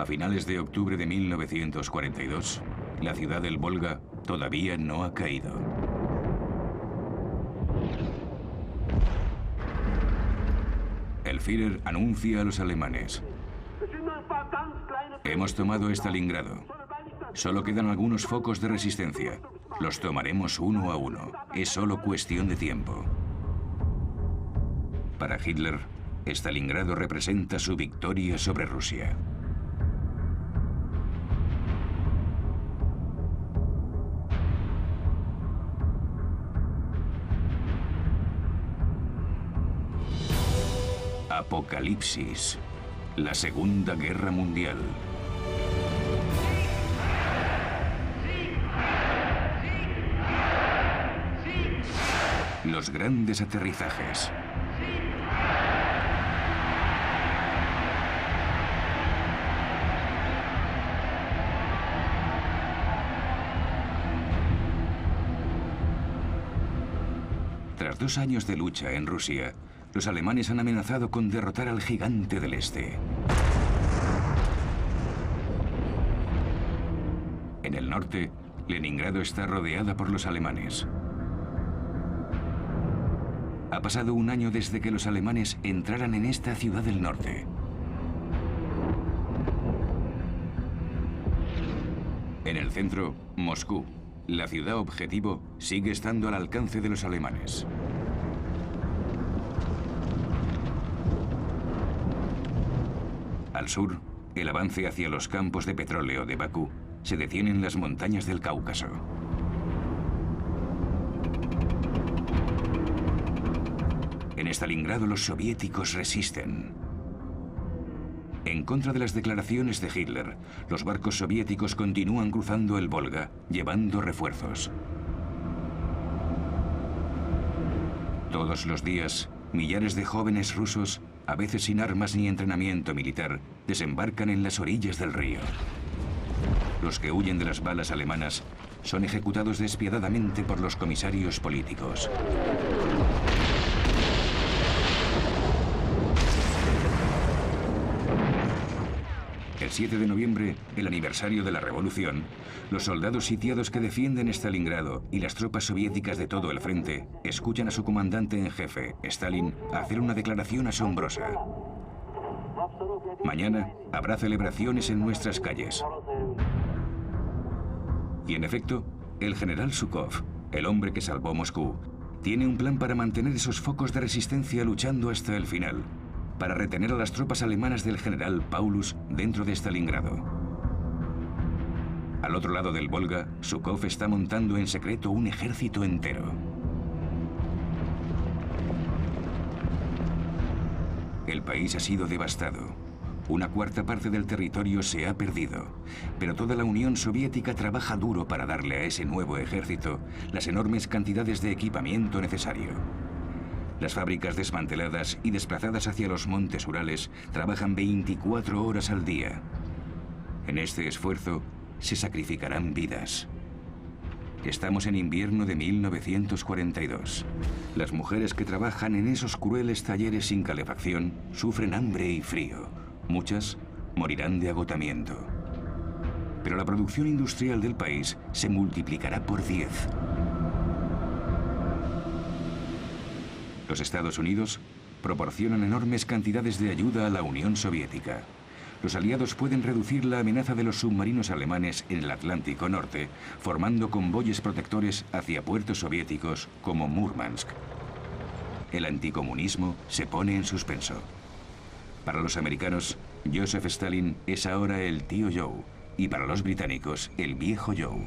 A finales de octubre de 1942, la ciudad del Volga todavía no ha caído. El Führer anuncia a los alemanes: hemos tomado Stalingrado. Solo quedan algunos focos de resistencia. Los tomaremos uno a uno. Es solo cuestión de tiempo. Para Hitler, Stalingrado representa su victoria sobre Rusia. Apocalipsis. La Segunda Guerra Mundial. Los grandes aterrizajes. Tras 2 años de lucha en Rusia, los alemanes han amenazado con derrotar al gigante del este. En el norte, Leningrado está rodeada por los alemanes. Ha pasado 1 año desde que los alemanes entraran en esta ciudad del norte. En el centro, Moscú, la ciudad objetivo, sigue estando al alcance de los alemanes. Al sur, el avance hacia los campos de petróleo de Bakú se detiene en las montañas del Cáucaso. En Stalingrado los soviéticos resisten. En contra de las declaraciones de Hitler, los barcos soviéticos continúan cruzando el Volga, llevando refuerzos. Todos los días, millares de jóvenes rusos, a veces sin armas ni entrenamiento militar, desembarcan en las orillas del río. Los que huyen de las balas alemanas son ejecutados despiadadamente por los comisarios políticos. El 7 de noviembre, el aniversario de la revolución, los soldados sitiados que defienden Stalingrado y las tropas soviéticas de todo el frente escuchan a su comandante en jefe, Stalin, hacer una declaración asombrosa. Mañana habrá celebraciones en nuestras calles. Y en efecto, el general Zhukov, el hombre que salvó Moscú, tiene un plan para mantener esos focos de resistencia luchando hasta el final, para retener a las tropas alemanas del general Paulus dentro de Stalingrado. Al otro lado del Volga, Zhukov está montando en secreto un ejército entero. El país ha sido devastado. 1/4 parte del territorio se ha perdido, pero toda la Unión Soviética trabaja duro para darle a ese nuevo ejército las enormes cantidades de equipamiento necesario. Las fábricas desmanteladas y desplazadas hacia los montes Urales trabajan 24 horas al día. En este esfuerzo se sacrificarán vidas. Estamos en invierno de 1942. Las mujeres que trabajan en esos crueles talleres sin calefacción sufren hambre y frío. Muchas morirán de agotamiento. Pero la producción industrial del país se multiplicará por 10. Los Estados Unidos proporcionan enormes cantidades de ayuda a la Unión Soviética. Los aliados pueden reducir la amenaza de los submarinos alemanes en el Atlántico Norte, formando convoyes protectores hacia puertos soviéticos como Murmansk. El anticomunismo se pone en suspenso. Para los americanos, Joseph Stalin es ahora el tío Joe, y para los británicos, el viejo Joe.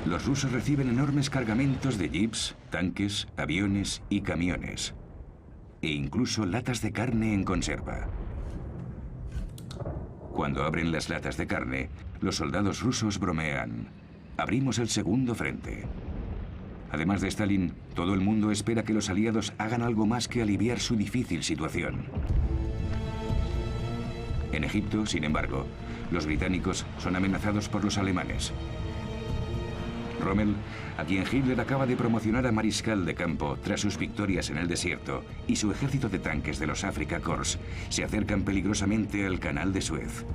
Los rusos reciben enormes cargamentos de jeeps, tanques, aviones y camiones, e incluso latas de carne en conserva. Cuando abren las latas de carne, los soldados rusos bromean: abrimos el segundo frente. Además de Stalin, todo el mundo espera que los aliados hagan algo más que aliviar su difícil situación. En Egipto, sin embargo, los británicos son amenazados por los alemanes. Rommel, a quien Hitler acaba de promocionar a mariscal de campo tras sus victorias en el desierto, y su ejército de tanques de los Afrika Korps se acercan peligrosamente al canal de Suez.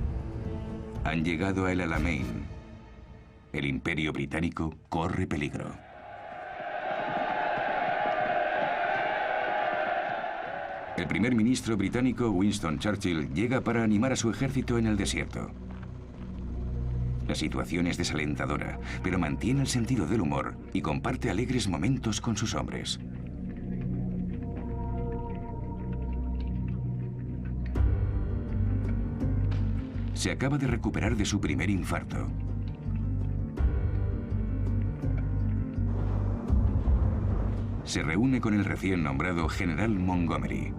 Han llegado a El Alamein. El Imperio Británico corre peligro. El primer ministro británico Winston Churchill llega para animar a su ejército en el desierto. La situación es desalentadora, pero mantiene el sentido del humor y comparte alegres momentos con sus hombres. Se acaba de recuperar de su primer infarto. Se reúne con el recién nombrado general Montgomery.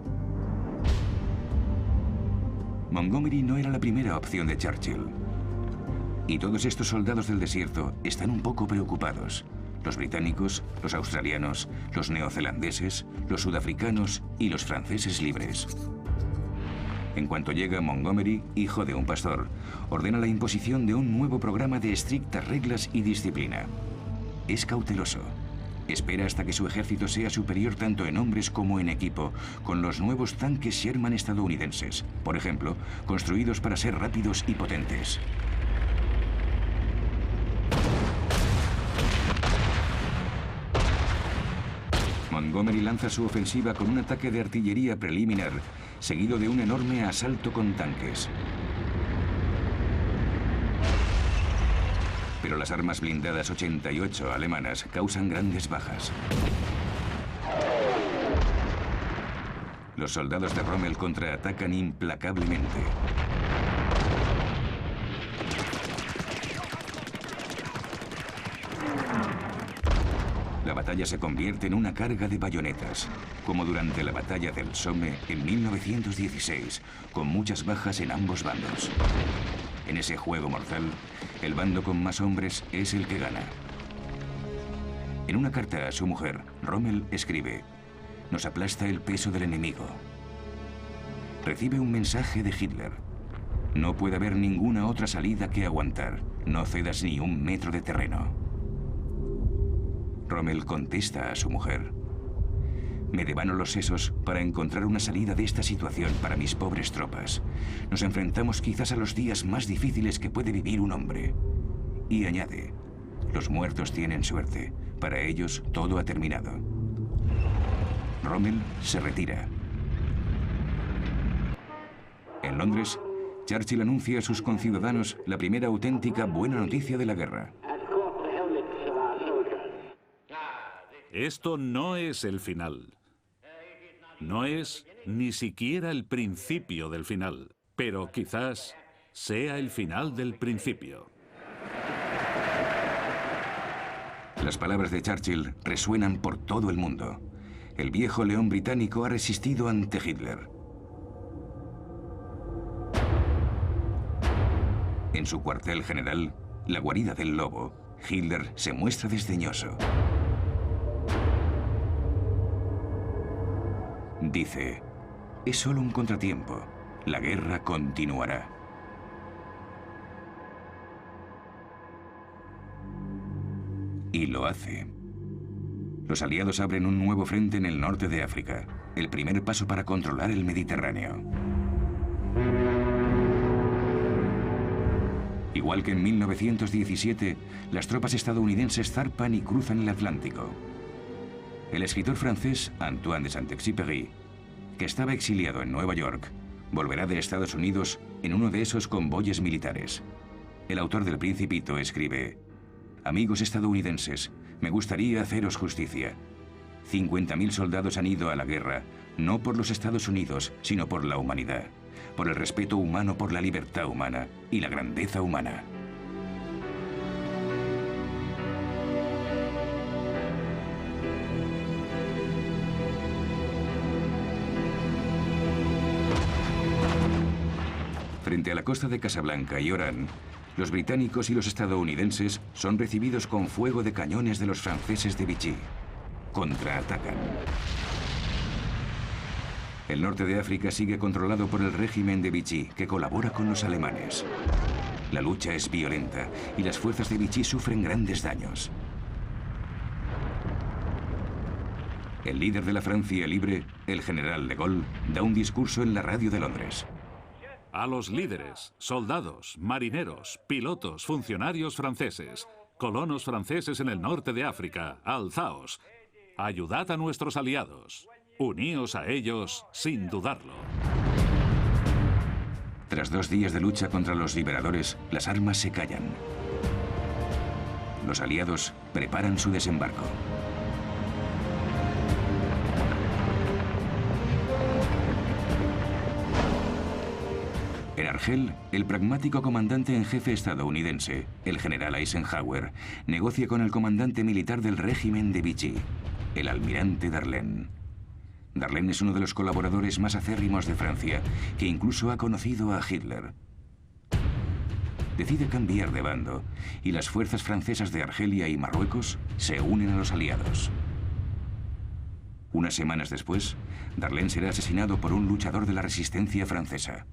Montgomery no era la primera opción de Churchill. Y todos estos soldados del desierto están un poco preocupados. Los británicos, los australianos, los neozelandeses, los sudafricanos y los franceses libres. En cuanto llega Montgomery, hijo de un pastor, ordena la imposición de un nuevo programa de estrictas reglas y disciplina. Es cauteloso. Espera hasta que su ejército sea superior tanto en hombres como en equipo, con los nuevos tanques Sherman estadounidenses, por ejemplo, construidos para ser rápidos y potentes. Montgomery lanza su ofensiva con un ataque de artillería preliminar, seguido de un enorme asalto con tanques. Pero las armas blindadas 88 alemanas causan grandes bajas. Los soldados de Rommel contraatacan implacablemente. La batalla se convierte en una carga de bayonetas, como durante la batalla del Somme en 1916, con muchas bajas en ambos bandos. En ese juego mortal, el bando con más hombres es el que gana. En una carta a su mujer, Rommel escribe: «Nos aplasta el peso del enemigo». Recibe un mensaje de Hitler: «No puede haber ninguna otra salida que aguantar. No cedas ni un metro de terreno». Rommel contesta a su mujer: «Me devano los sesos para encontrar una salida de esta situación para mis pobres tropas. Nos enfrentamos quizás a los días más difíciles que puede vivir un hombre». Y añade: «Los muertos tienen suerte. Para ellos todo ha terminado». Rommel se retira. En Londres, Churchill anuncia a sus conciudadanos la primera auténtica buena noticia de la guerra. Esto no es el final. No es ni siquiera el principio del final, pero quizás sea el final del principio. Las palabras de Churchill resuenan por todo el mundo. El viejo león británico ha resistido ante Hitler. En su cuartel general, la guarida del lobo, Hitler se muestra desdeñoso. Dice: «Es solo un contratiempo. La guerra continuará». Y lo hace. Los aliados abren un nuevo frente en el norte de África, el primer paso para controlar el Mediterráneo. Igual que en 1917, las tropas estadounidenses zarpan y cruzan el Atlántico. El escritor francés Antoine de Saint-Exupéry, que estaba exiliado en Nueva York, volverá de Estados Unidos en uno de esos convoyes militares. El autor del Principito escribe: «Amigos estadounidenses, me gustaría haceros justicia. 50.000 soldados han ido a la guerra, no por los Estados Unidos, sino por la humanidad, por el respeto humano por la libertad humana y la grandeza humana». Frente a la costa de Casablanca y Orán, los británicos y los estadounidenses son recibidos con fuego de cañones de los franceses de Vichy. Contraatacan. El norte de África sigue controlado por el régimen de Vichy, que colabora con los alemanes. La lucha es violenta y las fuerzas de Vichy sufren grandes daños. El líder de la Francia libre, el general de Gaulle, da un discurso en la radio de Londres. A los líderes, soldados, marineros, pilotos, funcionarios franceses, colonos franceses en el norte de África, alzaos. Ayudad a nuestros aliados. Uníos a ellos sin dudarlo. Tras 2 días de lucha contra los liberadores, las armas se callan. Los aliados preparan su desembarco. En Argel, el pragmático comandante en jefe estadounidense, el general Eisenhower, negocia con el comandante militar del régimen de Vichy, el almirante Darlene. Darlene es uno de los colaboradores más acérrimos de Francia, que incluso ha conocido a Hitler. Decide cambiar de bando, y las fuerzas francesas de Argelia y Marruecos se unen a los aliados. Unas semanas después, Darlene será asesinado por un luchador de la resistencia francesa.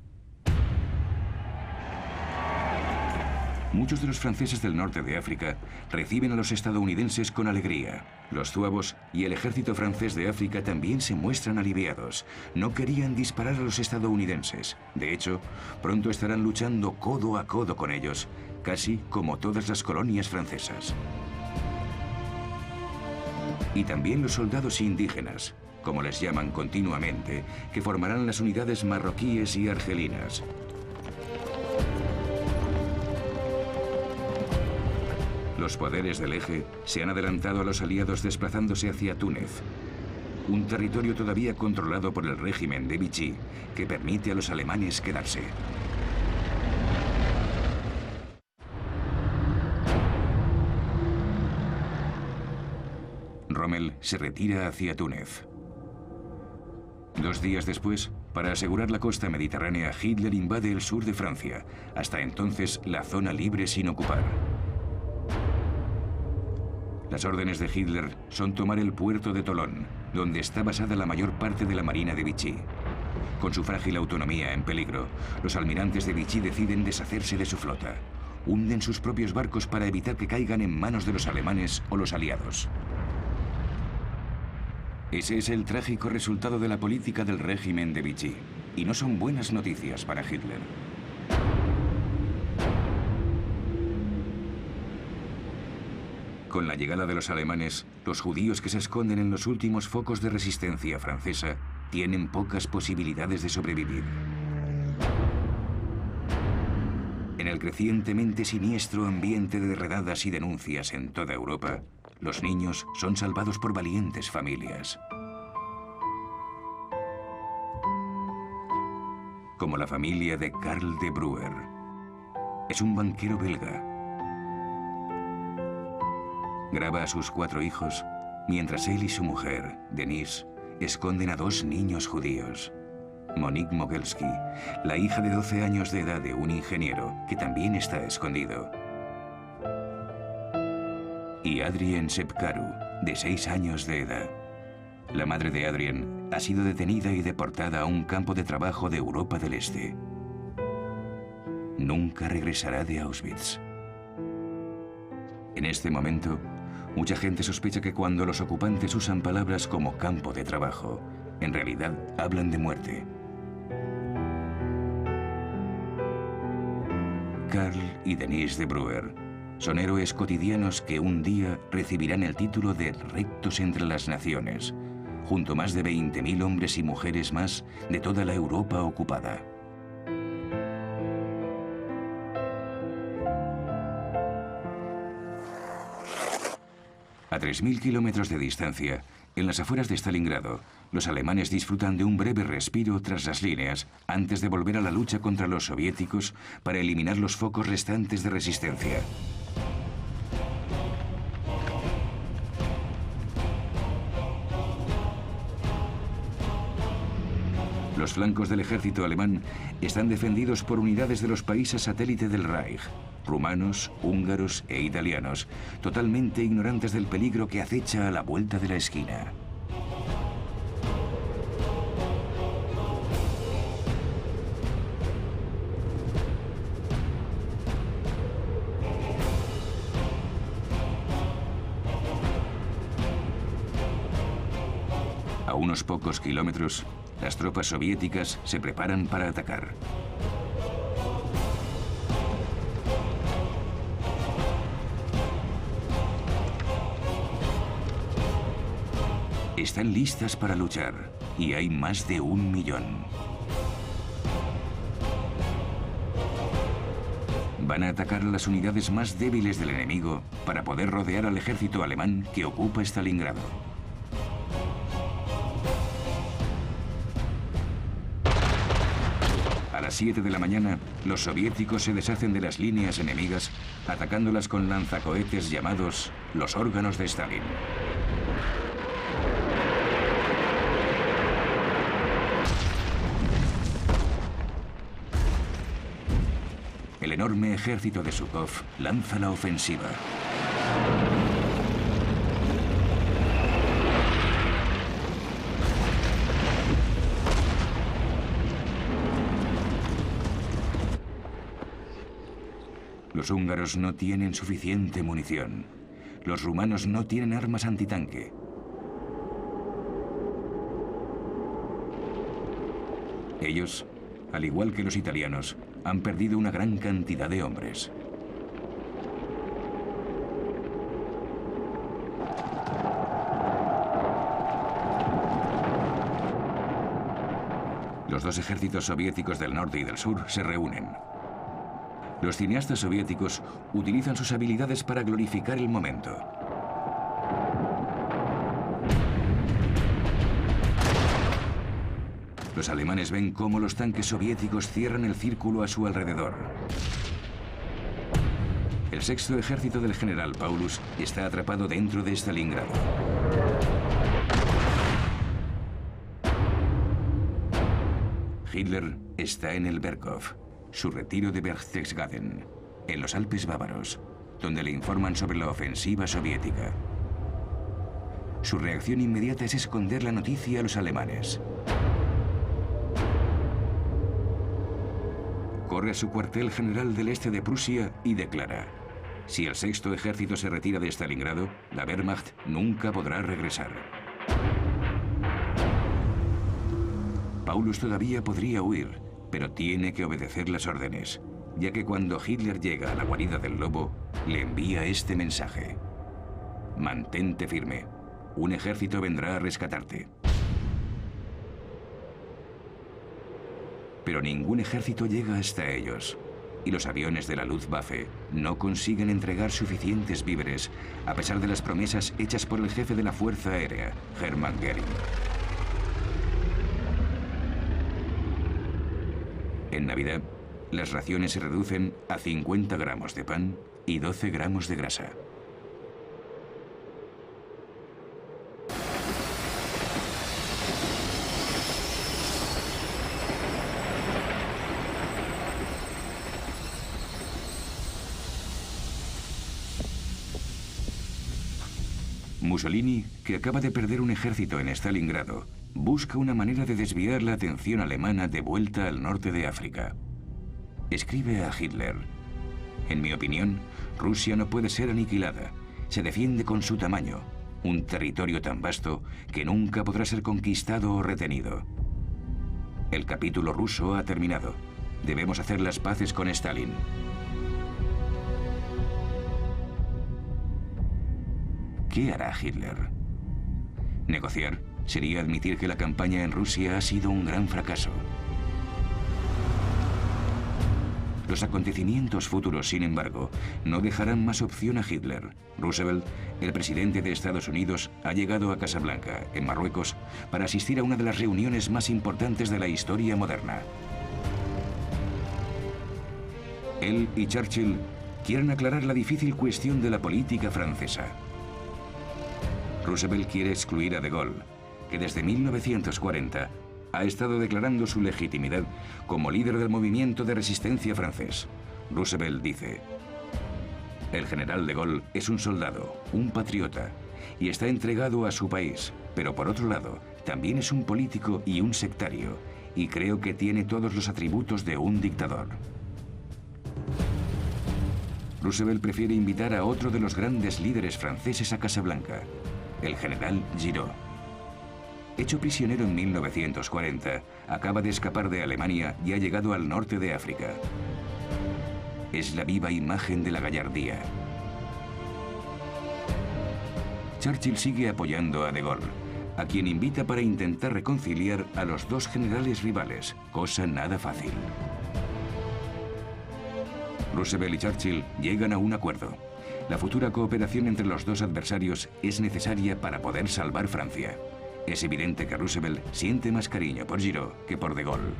Muchos de los franceses del norte de África reciben a los estadounidenses con alegría. Los zuavos y el ejército francés de África también se muestran aliviados. No querían disparar a los estadounidenses. De hecho, pronto estarán luchando codo a codo con ellos, casi como todas las colonias francesas. Y también los soldados indígenas, como les llaman continuamente, que formarán las unidades marroquíes y argelinas. Los poderes del Eje se han adelantado a los aliados desplazándose hacia Túnez, un territorio todavía controlado por el régimen de Vichy que permite a los alemanes quedarse. Rommel se retira hacia Túnez. 2 días después, para asegurar la costa mediterránea, Hitler invade el sur de Francia, hasta entonces la zona libre sin ocupar. Las órdenes de Hitler son tomar el puerto de Tolón, donde está basada la mayor parte de la marina de Vichy. Con su frágil autonomía en peligro, los almirantes de Vichy deciden deshacerse de su flota. Hunden sus propios barcos para evitar que caigan en manos de los alemanes o los aliados. Ese es el trágico resultado de la política del régimen de Vichy, y no son buenas noticias para Hitler. Con la llegada de los alemanes, los judíos que se esconden en los últimos focos de resistencia francesa tienen pocas posibilidades de sobrevivir. En el crecientemente siniestro ambiente de redadas y denuncias en toda Europa, los niños son salvados por valientes familias. Como la familia de Karl de Bruer. Es un banquero belga. Graba a sus 4 hijos, mientras él y su mujer, Denise, esconden a 2 niños judíos. Monique Mogelski, la hija de 12 años de edad de un ingeniero, que también está escondido. Y Adrien Sepkaru, de 6 años de edad. La madre de Adrien ha sido detenida y deportada a un campo de trabajo de Europa del Este. Nunca regresará de Auschwitz. En este momento, mucha gente sospecha que cuando los ocupantes usan palabras como campo de trabajo, en realidad hablan de muerte. Karl y Denise de Bruer son héroes cotidianos que un día recibirán el título de rectos entre las naciones, junto a más de 20.000 hombres y mujeres más de toda la Europa ocupada. A 3.000 kilómetros de distancia, en las afueras de Stalingrado, los alemanes disfrutan de un breve respiro tras las líneas antes de volver a la lucha contra los soviéticos para eliminar los focos restantes de resistencia. Los flancos del ejército alemán están defendidos por unidades de los países satélite del Reich, rumanos, húngaros e italianos, totalmente ignorantes del peligro que acecha a la vuelta de la esquina. unos pocos kilómetros, las tropas soviéticas se preparan para atacar. Están listas para luchar y hay más de 1 millón. Van a atacar a las unidades más débiles del enemigo para poder rodear al ejército alemán que ocupa Stalingrado. A las 7 de la mañana, los soviéticos se deshacen de las líneas enemigas, atacándolas con lanzacohetes llamados los órganos de Stalin. El enorme ejército de Zhukov lanza la ofensiva. Los húngaros no tienen suficiente munición. Los rumanos no tienen armas antitanque. Ellos, al igual que los italianos, han perdido una gran cantidad de hombres. Los dos ejércitos soviéticos del norte y del sur se reúnen. Los cineastas soviéticos utilizan sus habilidades para glorificar el momento. Los alemanes ven cómo los tanques soviéticos cierran el círculo a su alrededor. El sexto ejército del general Paulus está atrapado dentro de Stalingrado. Hitler está en el Berghof, su retiro de Berchtesgaden, en los Alpes bávaros, donde le informan sobre la ofensiva soviética. Su reacción inmediata es esconder la noticia a los alemanes. Corre a su cuartel general del este de Prusia y declara: si el sexto ejército se retira de Stalingrado, la Wehrmacht nunca podrá regresar. Paulus todavía podría huir, pero tiene que obedecer las órdenes, ya que cuando Hitler llega a la guarida del lobo, le envía este mensaje: mantente firme, un ejército vendrá a rescatarte. Pero ningún ejército llega hasta ellos, y los aviones de la Luftwaffe no consiguen entregar suficientes víveres, a pesar de las promesas hechas por el jefe de la Fuerza Aérea, Hermann Göring. En Navidad, las raciones se reducen a 50 gramos de pan y 12 gramos de grasa. Mussolini, que acaba de perder un ejército en Stalingrado, busca una manera de desviar la atención alemana de vuelta al norte de África. Escribe a Hitler: en mi opinión, Rusia no puede ser aniquilada. Se defiende con su tamaño, un territorio tan vasto que nunca podrá ser conquistado o retenido. El capítulo ruso ha terminado. Debemos hacer las paces con Stalin. ¿Qué hará Hitler? Negociar sería admitir que la campaña en Rusia ha sido un gran fracaso. Los acontecimientos futuros, sin embargo, no dejarán más opción a Hitler. Roosevelt, el presidente de Estados Unidos, ha llegado a Casablanca, en Marruecos, para asistir a una de las reuniones más importantes de la historia moderna. Él y Churchill quieren aclarar la difícil cuestión de la política francesa. Roosevelt quiere excluir a De Gaulle, que desde 1940 ha estado declarando su legitimidad como líder del movimiento de resistencia francés. Roosevelt dice: el general De Gaulle es un soldado, un patriota, y está entregado a su país, pero por otro lado, también es un político y un sectario, y creo que tiene todos los atributos de un dictador. Roosevelt prefiere invitar a otro de los grandes líderes franceses a Casablanca, el general Giraud. hecho prisionero en 1940, acaba de escapar de Alemania y ha llegado al norte de África. Es la viva imagen de la gallardía. Churchill sigue apoyando a De Gaulle, a quien invita para intentar reconciliar a los dos generales rivales, cosa nada fácil. Roosevelt y Churchill llegan a un acuerdo. La futura cooperación entre los dos adversarios es necesaria para poder salvar Francia. Es evidente que Roosevelt siente más cariño por Giraud que por De Gaulle.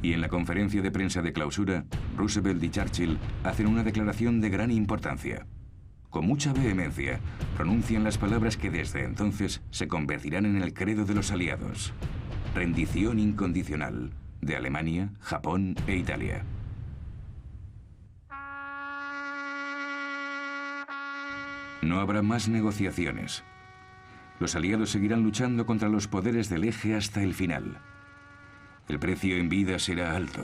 Y en la conferencia de prensa de clausura, Roosevelt y Churchill hacen una declaración de gran importancia. Con mucha vehemencia, pronuncian las palabras que desde entonces se convertirán en el credo de los aliados. Rendición incondicional de Alemania, Japón e Italia. No habrá más negociaciones. Los aliados seguirán luchando contra los poderes del eje hasta el final. El precio en vida será alto,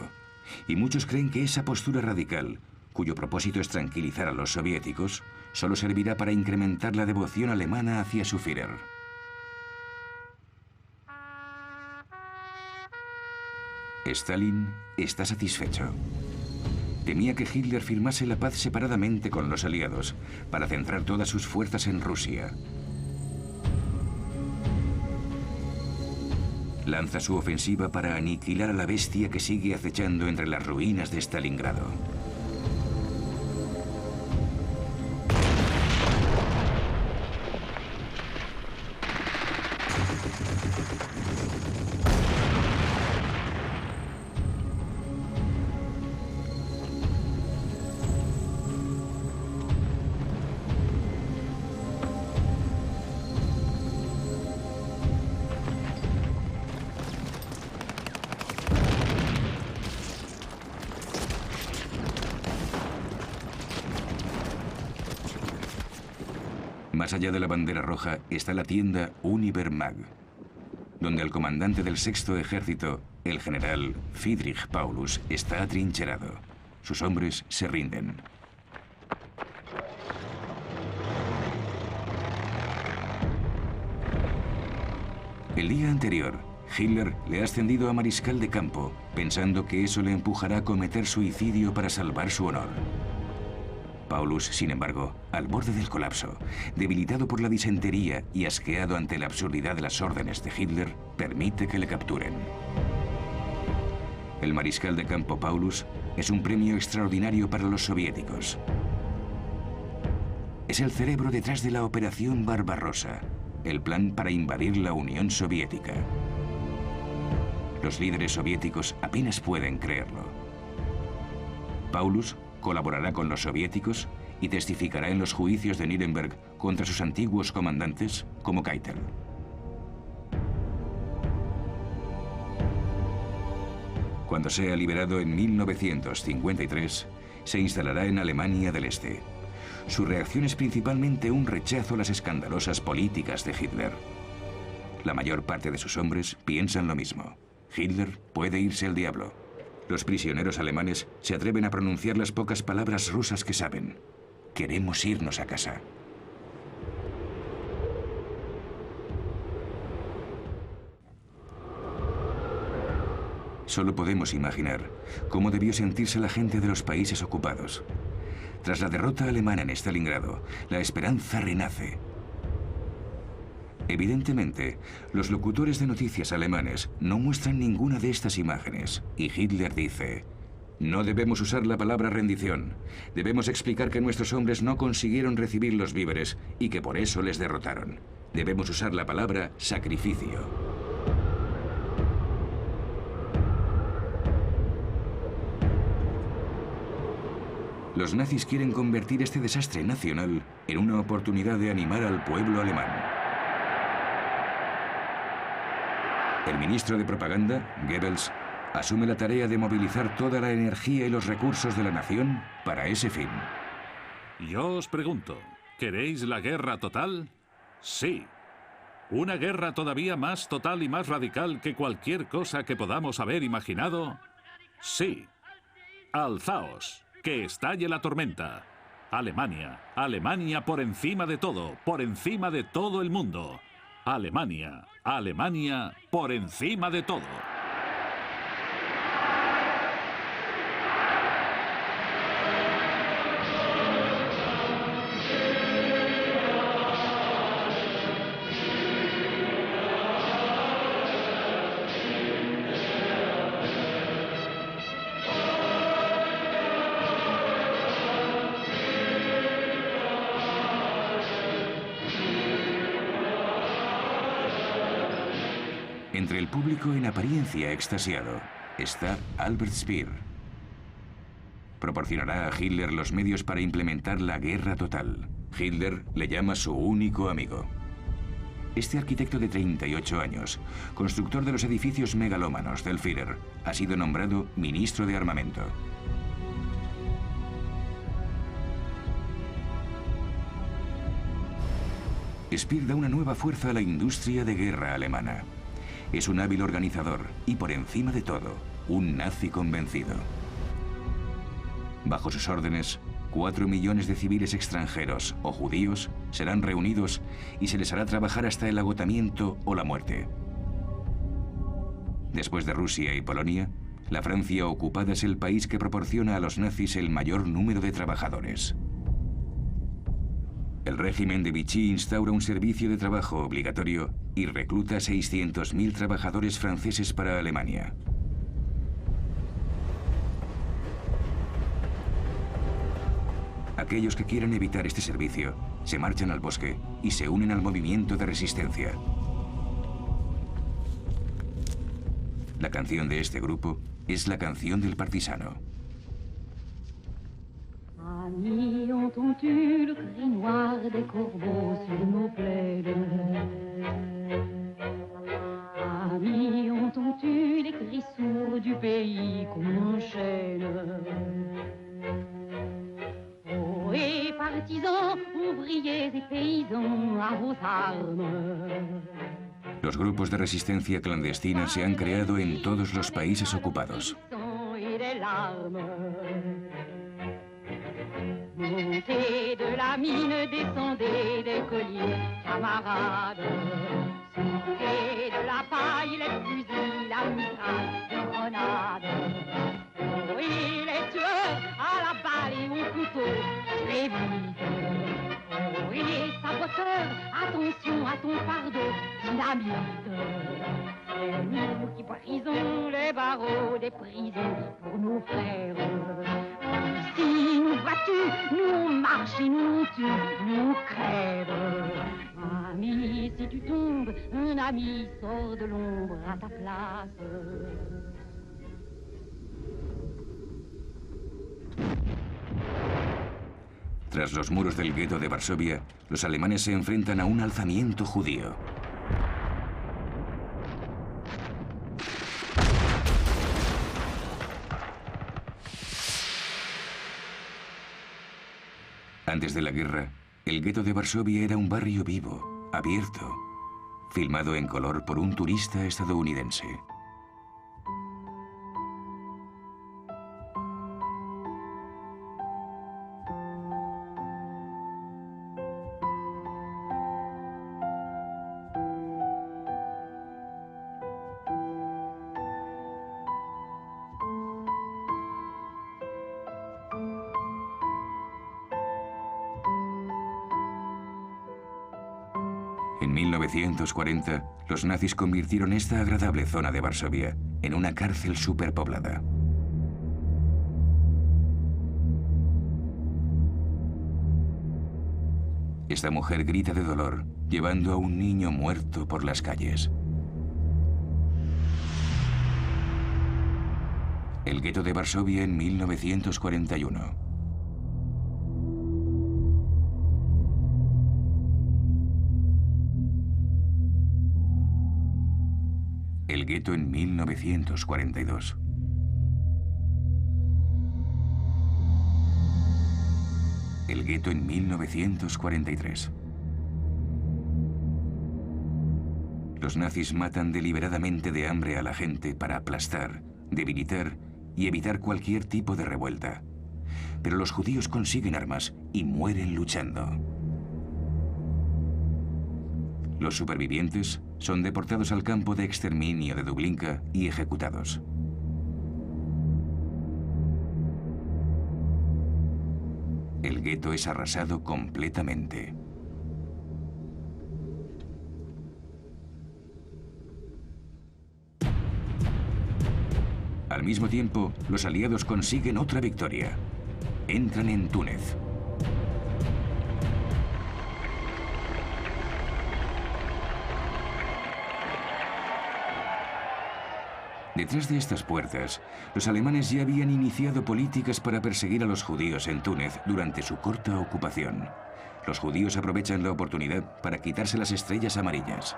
y muchos creen que esa postura radical, cuyo propósito es tranquilizar a los soviéticos, solo servirá para incrementar la devoción alemana hacia su Führer. Stalin está satisfecho. Temía que Hitler firmase la paz separadamente con los aliados, para centrar todas sus fuerzas en Rusia. Lanza su ofensiva para aniquilar a la bestia que sigue acechando entre las ruinas de Stalingrado. Más allá de la bandera roja está la tienda Univermag, donde el comandante del Sexto Ejército, el general Friedrich Paulus, está atrincherado. Sus hombres se rinden. El día anterior, Hitler le ha ascendido a mariscal de campo, pensando que eso le empujará a cometer suicidio para salvar su honor. Paulus, sin embargo, al borde del colapso, debilitado por la disentería y asqueado ante la absurdidad de las órdenes de Hitler, permite que le capturen. El mariscal de campo Paulus es un premio extraordinario para los soviéticos. Es el cerebro detrás de la Operación Barbarossa, el plan para invadir la Unión Soviética. Los líderes soviéticos apenas pueden creerlo. Paulus colaborará con los soviéticos y testificará en los juicios de Nuremberg contra sus antiguos comandantes, como Keitel. Cuando sea liberado en 1953, se instalará en Alemania del Este. Su reacción es principalmente un rechazo a las escandalosas políticas de Hitler. La mayor parte de sus hombres piensan lo mismo. Hitler puede irse al diablo. Los prisioneros alemanes se atreven a pronunciar las pocas palabras rusas que saben. Queremos irnos a casa. Solo podemos imaginar cómo debió sentirse la gente de los países ocupados. Tras la derrota alemana en Stalingrado, la esperanza renace. Evidentemente, los locutores de noticias alemanes no muestran ninguna de estas imágenes, y Hitler dice: no debemos usar la palabra rendición. Debemos explicar que nuestros hombres no consiguieron recibir los víveres y que por eso les derrotaron. Debemos usar la palabra sacrificio. Los nazis quieren convertir este desastre nacional en una oportunidad de animar al pueblo alemán. El ministro de Propaganda, Goebbels, asume la tarea de movilizar toda la energía y los recursos de la nación para ese fin. Yo os pregunto, ¿queréis la guerra total? Sí. ¿Una guerra todavía más total y más radical que cualquier cosa que podamos haber imaginado? Sí. Alzaos, que estalle la tormenta. Alemania. Alemania por encima de todo el mundo. Alemania. Alemania por encima de todo. Entre el público en apariencia extasiado está Albert Speer. Proporcionará a Hitler los medios para implementar la guerra total. Hitler le llama su único amigo. Este arquitecto de 38 años, constructor de los edificios megalómanos del Führer, ha sido nombrado ministro de armamento. Speer da una nueva fuerza a la industria de guerra alemana. Es un hábil organizador y, por encima de todo, un nazi convencido. Bajo sus órdenes, 4 millones de civiles extranjeros o judíos serán reunidos y se les hará trabajar hasta el agotamiento o la muerte. Después de Rusia y Polonia, la Francia ocupada es el país que proporciona a los nazis el mayor número de trabajadores. El régimen de Vichy instaura un servicio de trabajo obligatorio y recluta a 600.000 trabajadores franceses para Alemania. Aquellos que quieran evitar este servicio se marchan al bosque y se unen al movimiento de resistencia. La canción de este grupo es la canción del partisano. Amis, entends-tu le cri noir des corbeaux sur nos plaines? Amis, entends-tu les cris sourds du pays qu'on enchaîne? Oh, et partisans, ouvriers et paysans, à vos armes. Los grupos de resistencia clandestina se han creado en todos los países ocupados. Montez de la mine, descendez des collines, camarades. Sortez de la paille, les fusils, la mitraille, les grenades. Oh, et les tueurs à la balle et au couteau, tuez vite. Oh, et les saboteurs, attention à ton fardeau, dynamite. C'est nous qui brisons les barreaux des prisons pour nos frères. Si nous battus, nous marchons et nous tuons, nous crèves. Ami, si tu tombes, un ami sort de l'ombre à ta place. Tras los muros del gueto de Varsovia, los alemanes se enfrentan a un alzamiento judío. Antes de la guerra, el gueto de Varsovia era un barrio vivo, abierto, filmado en color por un turista estadounidense. En 1940, los nazis convirtieron esta agradable zona de Varsovia en una cárcel superpoblada. Esta mujer grita de dolor, llevando a un niño muerto por las calles. El gueto de Varsovia en 1941. El gueto en 1942. El gueto en 1943. Los nazis matan deliberadamente de hambre a la gente para aplastar, debilitar y evitar cualquier tipo de revuelta. pero los judíos consiguen armas y mueren luchando. Los supervivientes son deportados al campo de exterminio de Dublinka y ejecutados. El gueto es arrasado completamente. Al mismo tiempo, los aliados consiguen otra victoria. Entran en Túnez. Detrás de estas puertas, los alemanes ya habían iniciado políticas para perseguir a los judíos en Túnez durante su corta ocupación. Los judíos aprovechan la oportunidad para quitarse las estrellas amarillas.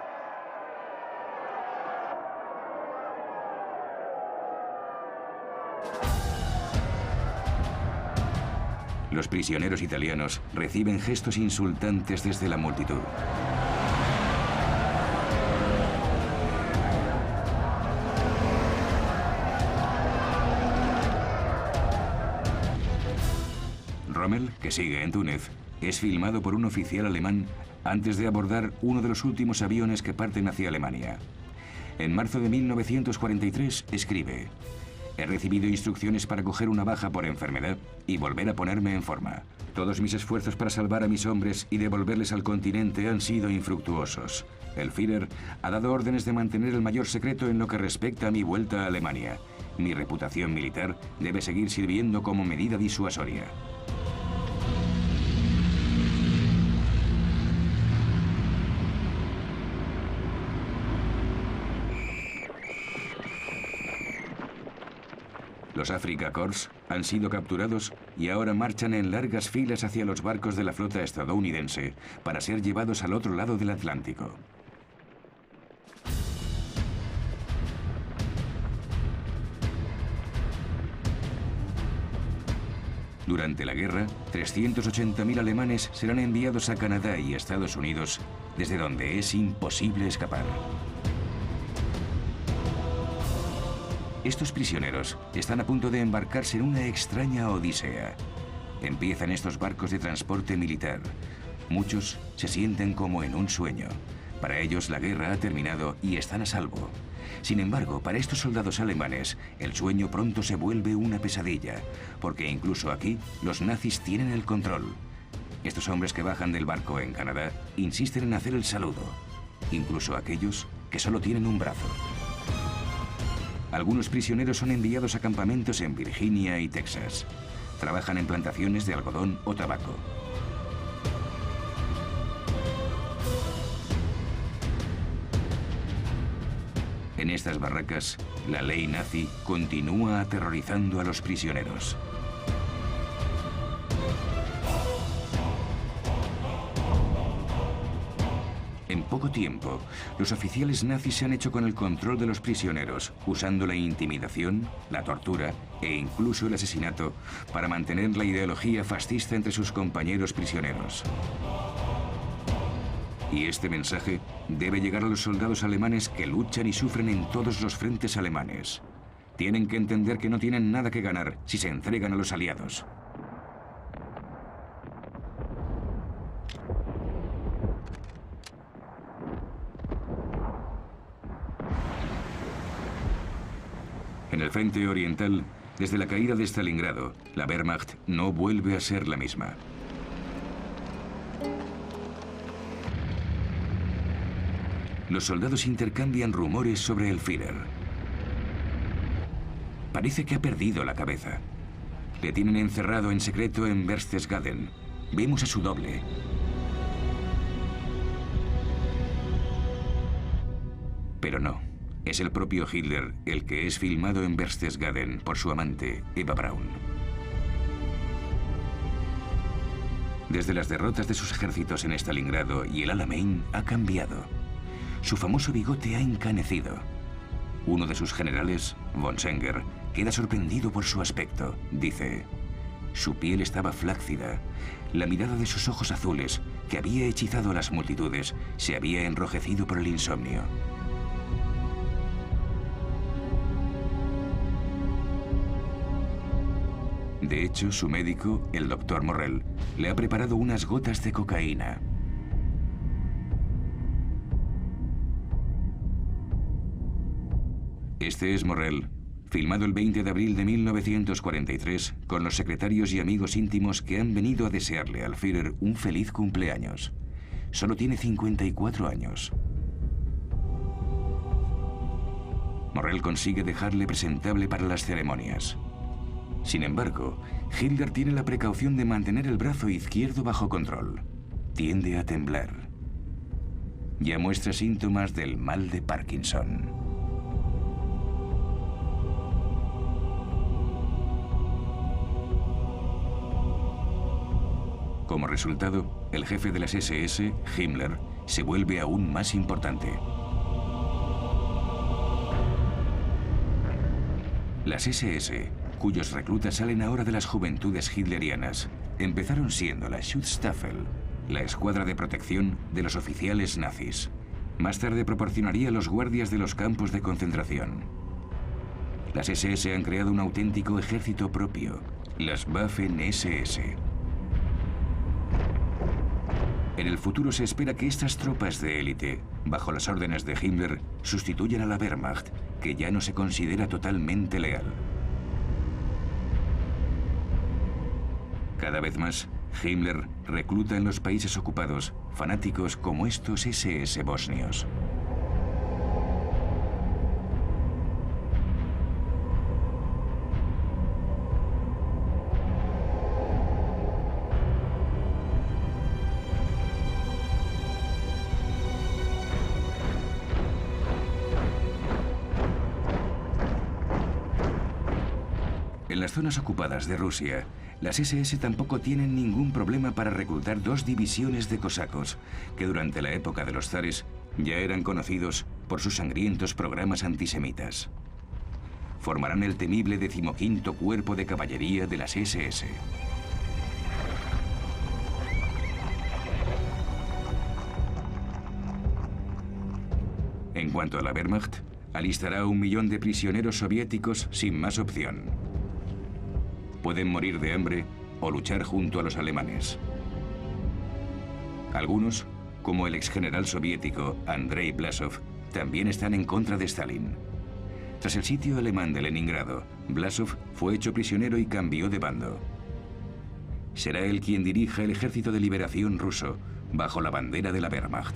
Los prisioneros italianos reciben gestos insultantes desde la multitud. Rommel, que sigue en Túnez, es filmado por un oficial alemán antes de abordar uno de los últimos aviones que parten hacia Alemania. En marzo de 1943 escribe: he recibido instrucciones para coger una baja por enfermedad y volver a ponerme en forma. Todos mis esfuerzos para salvar a mis hombres y devolverles al continente han sido infructuosos. El Führer ha dado órdenes de mantener el mayor secreto en lo que respecta a mi vuelta a Alemania. Mi reputación militar debe seguir sirviendo como medida disuasoria. Los Afrika Korps han sido capturados y ahora marchan en largas filas hacia los barcos de la flota estadounidense para ser llevados al otro lado del Atlántico. Durante la guerra, 380.000 alemanes serán enviados a Canadá y Estados Unidos, desde donde es imposible escapar. Estos prisioneros están a punto de embarcarse en una extraña odisea. Empiezan estos barcos de transporte militar. Muchos se sienten como en un sueño. Para ellos la guerra ha terminado y están a salvo. Sin embargo, para estos soldados alemanes, el sueño pronto se vuelve una pesadilla, porque incluso aquí los nazis tienen el control. Estos hombres que bajan del barco en Canadá insisten en hacer el saludo, incluso aquellos que solo tienen un brazo. Algunos prisioneros son enviados a campamentos en Virginia y Texas. Trabajan en plantaciones de algodón o tabaco. En estas barracas, la ley nazi continúa aterrorizando a los prisioneros. En poco tiempo, los oficiales nazis se han hecho con el control de los prisioneros, usando la intimidación, la tortura e incluso el asesinato para mantener la ideología fascista entre sus compañeros prisioneros. Y este mensaje debe llegar a los soldados alemanes que luchan y sufren en todos los frentes alemanes. Tienen que entender que no tienen nada que ganar si se entregan a los aliados. En el frente oriental, desde la caída de Stalingrado, la Wehrmacht no vuelve a ser la misma. Los soldados intercambian rumores sobre el Führer. Parece que ha perdido la cabeza. Le tienen encerrado en secreto en Berchtesgaden. Vemos a su doble. Pero no. Es el propio Hitler el que es filmado en Berchtesgaden por su amante, Eva Braun. Desde las derrotas de sus ejércitos en Stalingrado y el Alamein ha cambiado. Su famoso bigote ha encanecido. Uno de sus generales, von Senger, queda sorprendido por su aspecto. Dice: su piel estaba flácida. La mirada de sus ojos azules, que había hechizado a las multitudes, se había enrojecido por el insomnio. De hecho, su médico, el Dr. Morrell, le ha preparado unas gotas de cocaína. Este es Morrell, filmado el 20 de abril de 1943 con los secretarios y amigos íntimos que han venido a desearle al Führer un feliz cumpleaños. Solo tiene 54 años. Morrell consigue dejarle presentable para las ceremonias. Sin embargo, Hitler tiene la precaución de mantener el brazo izquierdo bajo control. Tiende a temblar. Ya muestra síntomas del mal de Parkinson. Como resultado, el jefe de las SS, Himmler, se vuelve aún más importante. Las SS, cuyos reclutas salen ahora de las juventudes hitlerianas, empezaron siendo la Schutzstaffel, la escuadra de protección de los oficiales nazis. Más tarde proporcionaría los guardias de los campos de concentración. Las SS han creado un auténtico ejército propio, las Waffen-SS. En el futuro se espera que estas tropas de élite, bajo las órdenes de Himmler, sustituyan a la Wehrmacht, que ya no se considera totalmente leal. Cada vez más, Himmler recluta en los países ocupados fanáticos como estos SS bosnios. En las zonas ocupadas de Rusia, las SS tampoco tienen ningún problema para reclutar 2 divisiones de cosacos, que durante la época de los zares ya eran conocidos por sus sangrientos programas antisemitas. Formarán el temible 15º Cuerpo de Caballería de las SS. En cuanto a la Wehrmacht, alistará 1 millón de prisioneros soviéticos sin más opción. Pueden morir de hambre o luchar junto a los alemanes. Algunos, como el exgeneral soviético Andrei Blasov, también están en contra de Stalin. Tras el sitio alemán de Leningrado, Blasov fue hecho prisionero y cambió de bando. Será él quien dirija el Ejército de Liberación ruso, bajo la bandera de la Wehrmacht.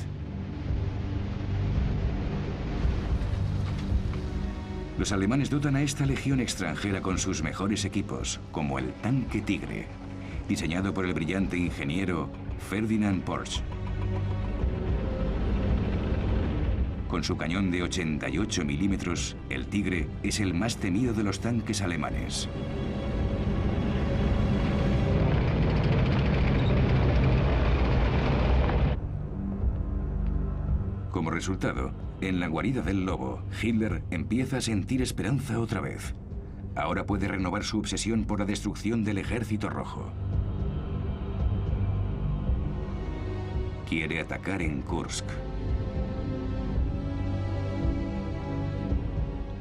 Los alemanes dotan a esta legión extranjera con sus mejores equipos, como el tanque Tigre, diseñado por el brillante ingeniero Ferdinand Porsche. Con su cañón de 88 milímetros, el Tigre es el más temido de los tanques alemanes. Como resultado, en la guarida del lobo, Hitler empieza a sentir esperanza otra vez. Ahora puede renovar su obsesión por la destrucción del Ejército Rojo. Quiere atacar en Kursk.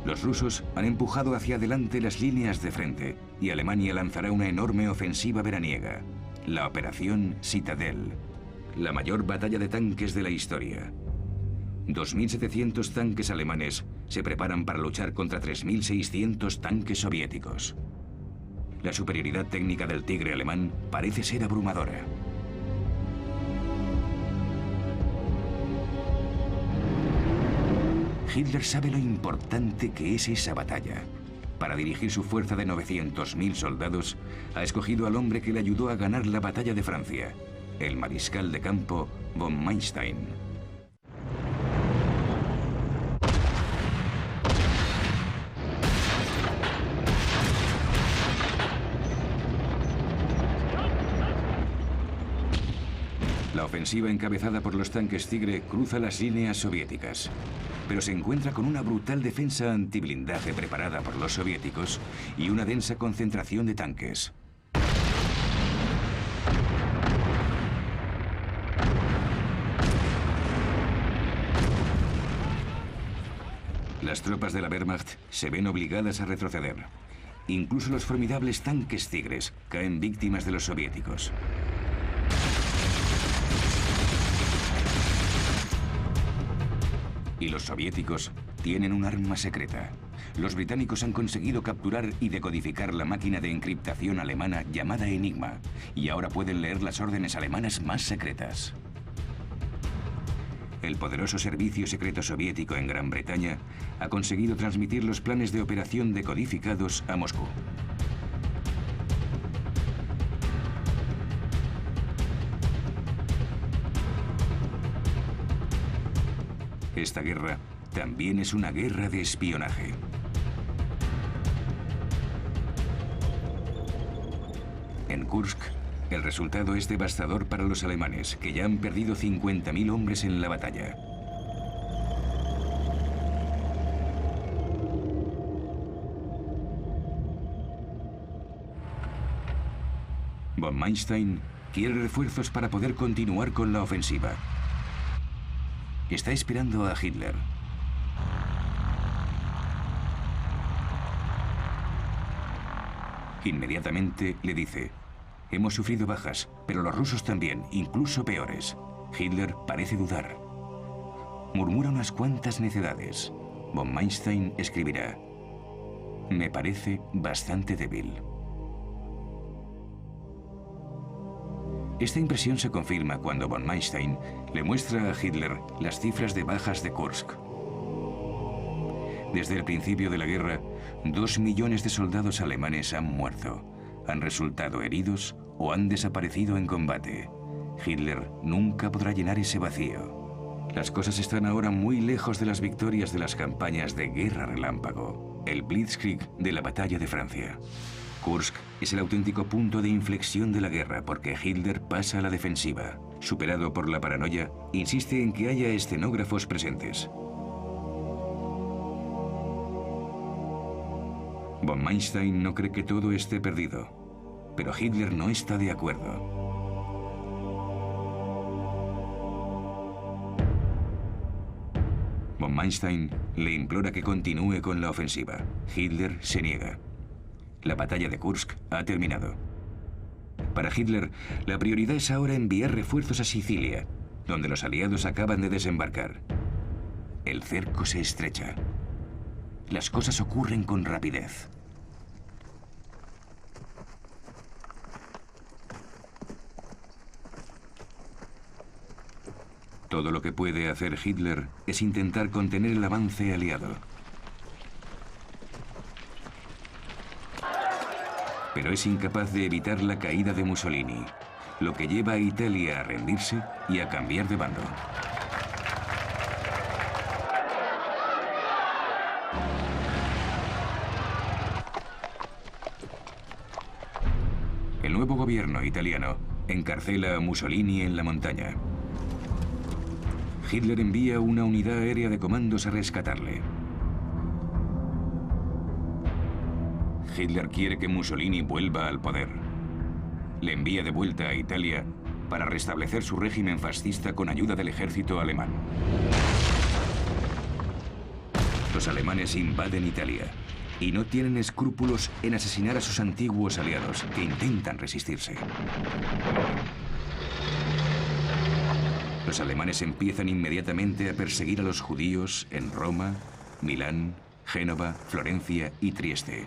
Los rusos han empujado hacia adelante las líneas de frente y Alemania lanzará una enorme ofensiva veraniega, la Operación Citadel, la mayor batalla de tanques de la historia. 2.700 tanques alemanes se preparan para luchar contra 3.600 tanques soviéticos. La superioridad técnica del Tigre alemán parece ser abrumadora. Hitler sabe lo importante que es esa batalla. Para dirigir su fuerza de 900.000 soldados, ha escogido al hombre que le ayudó a ganar la batalla de Francia, el mariscal de campo von Manstein. La ofensiva encabezada por los tanques Tigre cruza las líneas soviéticas, pero se encuentra con una brutal defensa antiblindaje preparada por los soviéticos y una densa concentración de tanques. Las tropas de la Wehrmacht se ven obligadas a retroceder. Incluso los formidables tanques Tigres caen víctimas de los soviéticos. Y los soviéticos tienen un arma secreta. Los británicos han conseguido capturar y decodificar la máquina de encriptación alemana llamada Enigma, y ahora pueden leer las órdenes alemanas más secretas. El poderoso servicio secreto soviético en Gran Bretaña ha conseguido transmitir los planes de operación decodificados a Moscú. Esta guerra también es una guerra de espionaje. En Kursk, el resultado es devastador para los alemanes, que ya han perdido 50.000 hombres en la batalla. Von Manstein quiere refuerzos para poder continuar con la ofensiva. Está esperando a Hitler. Inmediatamente le dice: hemos sufrido bajas, pero los rusos también, incluso peores. Hitler parece dudar. Murmura unas cuantas necedades. Von Manstein escribirá: me parece bastante débil. Esta impresión se confirma cuando von Manstein le muestra a Hitler las cifras de bajas de Kursk. Desde el principio de la guerra, 2 millones de soldados alemanes han muerto, han resultado heridos o han desaparecido en combate. Hitler nunca podrá llenar ese vacío. Las cosas están ahora muy lejos de las victorias de las campañas de guerra relámpago, el Blitzkrieg de la batalla de Francia. Kursk es el auténtico punto de inflexión de la guerra porque Hitler pasa a la defensiva. Superado por la paranoia, insiste en que haya escenógrafos presentes. Von Manstein no cree que todo esté perdido, pero Hitler no está de acuerdo. Von Manstein le implora que continúe con la ofensiva. Hitler se niega. La batalla de Kursk ha terminado. Para Hitler, la prioridad es ahora enviar refuerzos a Sicilia, donde los aliados acaban de desembarcar. El cerco se estrecha. Las cosas ocurren con rapidez. Todo lo que puede hacer Hitler es intentar contener el avance aliado. Pero es incapaz de evitar la caída de Mussolini, lo que lleva a Italia a rendirse y a cambiar de bando. El nuevo gobierno italiano encarcela a Mussolini en la montaña. Hitler envía una unidad aérea de comandos a rescatarle. Hitler quiere que Mussolini vuelva al poder. Le envía de vuelta a Italia para restablecer su régimen fascista con ayuda del ejército alemán. Los alemanes invaden Italia y no tienen escrúpulos en asesinar a sus antiguos aliados, que intentan resistirse. Los alemanes empiezan inmediatamente a perseguir a los judíos en Roma, Milán, Génova, Florencia y Trieste.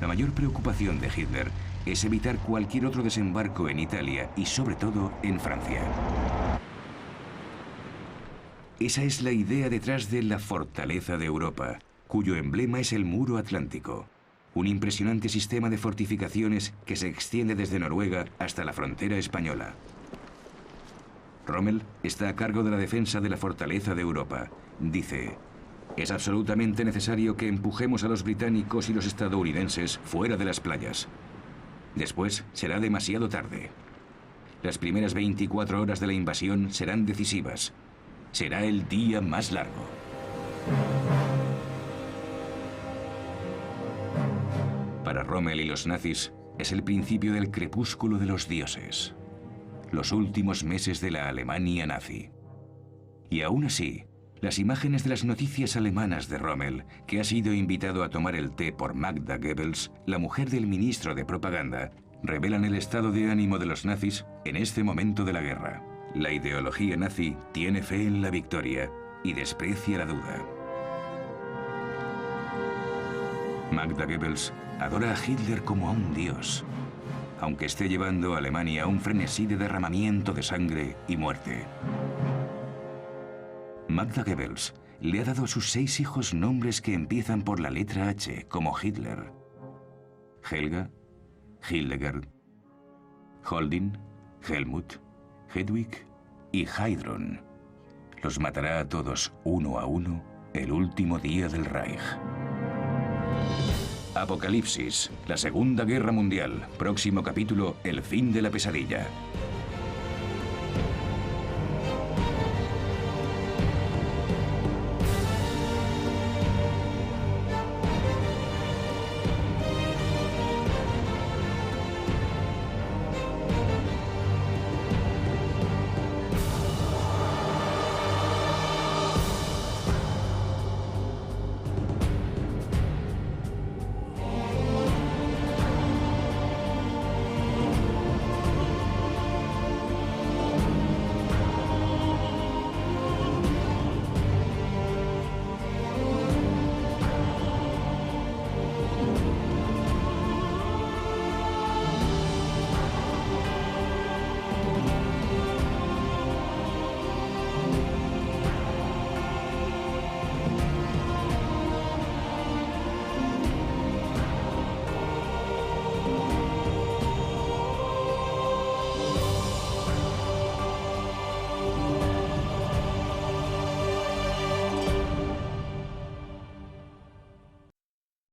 La mayor preocupación de Hitler es evitar cualquier otro desembarco en Italia y sobre todo en Francia. Esa es la idea detrás de la fortaleza de Europa, cuyo emblema es el muro atlántico, un impresionante sistema de fortificaciones que se extiende desde Noruega hasta la frontera española. Rommel está a cargo de la defensa de la fortaleza de Europa. Dice: es absolutamente necesario que empujemos a los británicos y los estadounidenses fuera de las playas. Después será demasiado tarde. Las primeras 24 horas de la invasión serán decisivas. Será el día más largo. Para Rommel y los nazis, es el principio del crepúsculo de los dioses. Los últimos meses de la Alemania nazi. Y aún así, Las imágenes de las noticias alemanas de Rommel, que ha sido invitado a tomar el té por Magda Goebbels, la mujer del ministro de propaganda, revelan el estado de ánimo de los nazis en este momento de la guerra. La ideología nazi tiene fe en la victoria y desprecia la duda. Magda Goebbels adora a Hitler como a un dios, aunque esté llevando a Alemania a un frenesí de derramamiento de sangre y muerte. Magda Goebbels le ha dado a sus 6 hijos nombres que empiezan por la letra H, como Hitler: Helga, Hildegard, Holding, Helmut, Hedwig y Heidrun. Los matará a todos uno a uno el último día del Reich. Apocalipsis, la Segunda Guerra Mundial. Próximo capítulo, el fin de la pesadilla.